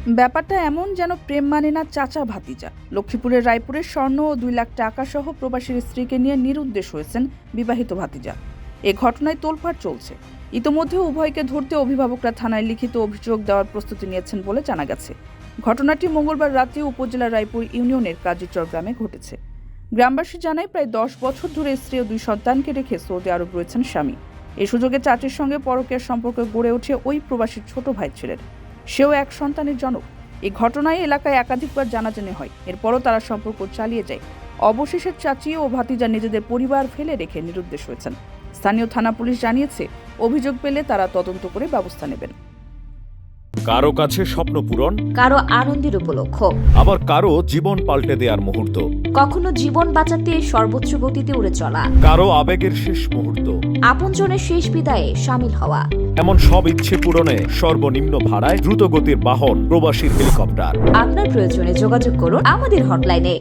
ব্যাপারটা এমন যেন প্রেম মানে না চাচা ভাতিজা। লক্ষ্মীপুরের রায়পুরের স্বর্ণ ও 2 লাখ টাকা সহ প্রবাসীর স্ত্রীকে নিয়ে নিরুদ্দেশ হয়েছেন বিবাহিত ভাতিজা। এ ঘটনায় তোলপাড় চলছে। ইতোমধ্যে উভয়কে ধরতে অভিভাবকরা থানায় লিখিত অভিযোগ দেওয়ার প্রস্তুতি নিয়েছেন বলে জানা গেছে। ঘটনাটি মঙ্গলবার রাতে উপজেলার রায়পুর ইউনিয়নের কাজীচর গ্রামে ঘটেছে। গ্রামবাসী জানায় প্রায় 10 বছর ধরে স্ত্রী ও 2 সন্তানকে রেখে সৌদি আরব রয়েছেন স্বামী। এই সুযোগে চাচির সঙ্গে পরকীয়ার সম্পর্ক গড়ে ওঠে ওই প্রবাসীর ছোট ভাই ছেলের। সেও এক সন্তানের জনক। এই ঘটনায় এলাকায় একাধিকবার জানাজানি হয়। এরপরও তারা সম্পর্ক চালিয়ে যায়। অবশেষে চাচি ও ভাতিজা নিজেদের পরিবার ফেলে রেখে নিরুদ্দেশ হয়েছেন। স্থানীয় থানা পুলিশ জানিয়েছে, অভিযোগ পেলে তারা তদন্ত করে ব্যবস্থা নেবেন। কারো কাছে স্বপ্ন পূরণ, কারো আনন্দের উপলক্ষ, আবার কারো জীবন পাল্টে দেওয়ার মুহূর্ত, কখনো জীবন বাঁচাতে সর্বোচ্চ গতিতে উড়ে চলা, কারো আবেগের শেষ মুহূর্ত, আপনজনের শেষ বিদায়ে শামিল হওয়া। এমন সব ইচ্ছে পূরণে সর্বনিম্ন ভাড়ায় দ্রুতগতির বাহন প্রবাসীর হেলিকপ্টার। আপনার প্রয়োজনে যোগাযোগ করুন আমাদের হটলাইনে।